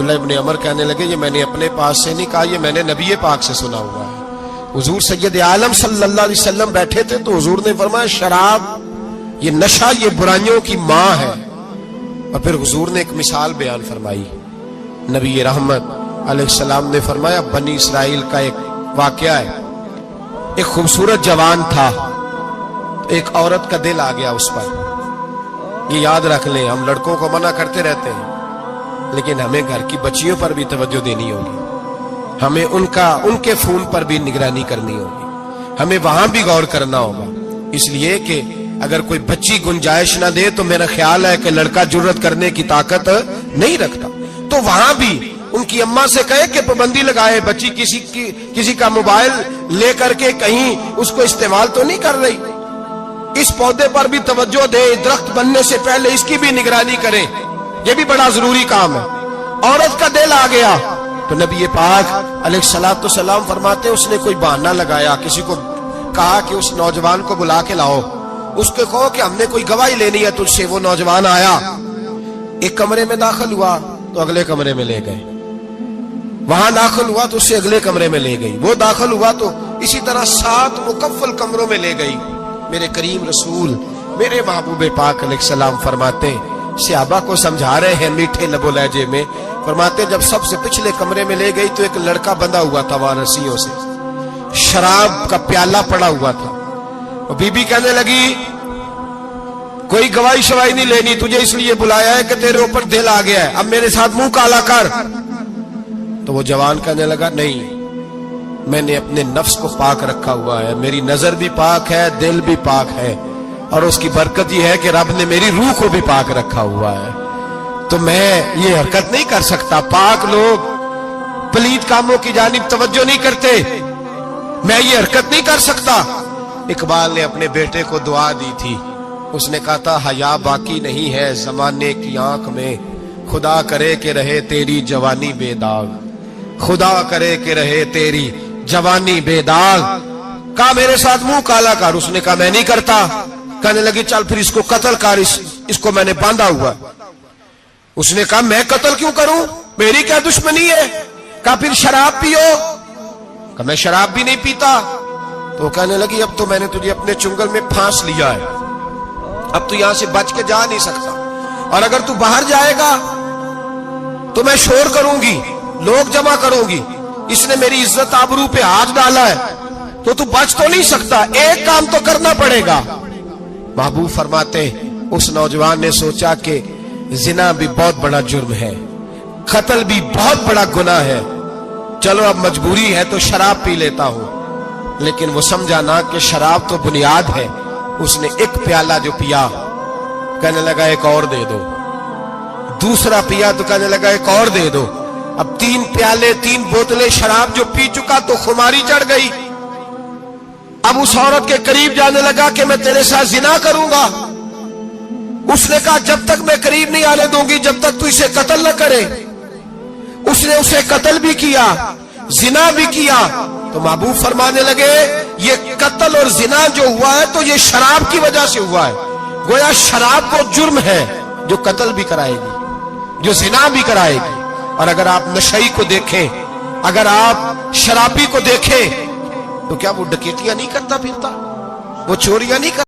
अब्दुल्ला इब्न अमर कहने लगे ये मैंने अपने पास से नहीं कहा, ये मैंने नबी पाक से सुना हुआ है। हुजूर सैयद आलम सल्लल्लाहु अलैहि वसल्लम बैठे थे तो हुजूर ने फरमाया शराब ये नशा ये बुराइयों की माँ है। और फिर हुजूर ने एक मिसाल बयान फरमाई। नबी रहमत अलैहिस्सलाम ने फरमाया बनी इसराइल का एक वाकया है। एक खूबसूरत जवान था, एक औरत का दिल आ गया उस पर। ये याद रख लें, हम लड़कों को मना करते रहते हैं लेकिन हमें घर की बच्चियों पर भी तवज्जो देनी होगी, हमें उनके फोन पर भी निगरानी करनी होगी, हमें वहां भी गौर करना होगा। इसलिए कि अगर कोई बच्ची गुंजाइश ना दे तो मेरा ख्याल है कि लड़का जुर्रत करने की ताकत नहीं रखता, तो वहां भी उनकी अम्मा से कहे कि पाबंदी लगाए, बच्ची किसी का मोबाइल लेकर के कहीं उसको इस्तेमाल तो नहीं कर रही, इस पौधे पर भी तवज्जो दे, दरख्त बनने से पहले इसकी भी निगरानी करें, ये भी बड़ा जरूरी काम है। औरत का दिल आ गया तो नबी पाक अलैहिस्सलातु सलाम फरमाते उसने कोई बहाना लगाया, किसी को कहा कि उस नौजवान को बुला के लाओ, उसको कहो कि हमने कोई गवाही लेनी है तुझसे। वो नौजवान आया, एक कमरे में दाखिल हुआ तो अगले कमरे में ले गए, वहां दाखिल हुआ तो उससे अगले कमरे में ले गई, वो दाखिल हुआ तो इसी तरह 7 मुकफ्फल कमरों में ले गई। मेरे करीम रसूल मेरे महबूब पाक अलैहिस्सलाम फरमाते, सहाबा को समझा रहे हैं मीठे लबो लहजे में, फरमाते जब सबसे पिछले कमरे में ले गई तो एक लड़का बंधा हुआ था वहां रस्सियों से, शराब का प्याला पड़ा हुआ था। और बीबी कहने लगी कोई गवाही शवाही नहीं लेनी, तुझे इसलिए बुलाया है कि तेरे ऊपर दिल आ गया है, अब मेरे साथ मुंह काला कर। तो वो जवान कहने लगा नहीं, मैंने अपने नफ्स को पाक रखा हुआ है, मेरी नजर भी पाक है, दिल भी पाक है, और उसकी बरकत यह है कि रब ने मेरी रूह को भी पाक रखा हुआ है, तो मैं ये हरकत नहीं कर सकता। पाक लोग पलीद कामों की जानिब तवज्जो नहीं करते, मैं ये हरकत नहीं कर सकता। इकबाल ने अपने बेटे को दुआ दी थी, उसने कहा था हया बाकी नहीं है जमाने की आंख में, खुदा करे कि रहे तेरी जवानी बेदाग, खुदा करे कि रहे तेरी जवानी बेदाग। कहा मेरे साथ मुंह काला कर, उसने कहा मैं नहीं करता। कहने लगी चल फिर इसको कत्ल कर, इसको मैंने बांधा हुआ। उसने कहा मैं कत्ल क्यों करूं, मेरी क्या दुश्मनी है। कहा फिर शराब पियो, कहा मैं शराब भी नहीं पीता। तो कहने लगी अब तो मैंने तुझे अपने चुंगल में फांस लिया है, अब तू यहां से बच के जा नहीं सकता, और अगर तू बाहर जाएगा तो मैं शोर करूंगी, लोग जमा करूंगी, इसने मेरी इज्जत आबरू पे हाथ डाला है, तो तू बच तो नहीं सकता, एक काम तो करना पड़ेगा। महबूब फरमाते उस नौजवान ने सोचा कि जिना भी बहुत बड़ा जुर्म है, कत्ल भी बहुत बड़ा गुनाह है, चलो अब मजबूरी है तो शराब पी लेता हूं। लेकिन वो समझा ना कि शराब तो बुनियाद है। उसने एक प्याला जो पिया, कहने लगा एक और दे दो, दूसरा पिया तो कहने लगा एक और दे दो। अब 3 प्याले 3 बोतलें शराब जो पी चुका तो खुमारी चढ़ गई। अब उस औरत के करीब जाने लगा कि मैं तेरे साथ जिना करूंगा। उसने कहा जब तक मैं करीब नहीं आने दूंगी जब तक तू इसे कत्ल न करे। उसने उसे कत्ल भी किया, जिना भी किया। तो महबूब फरमाने लगे ये कत्ल और जिना जो हुआ है तो ये शराब की वजह से हुआ है। गोया शराब वो जुर्म है जो कत्ल भी कराएगी, जो जिना भी कराएगी। और अगर आप नशई को देखें, अगर आप शराबी को देखें तो क्या वो डकैतियां नहीं करता फिरता, वो चोरियां नहीं करता।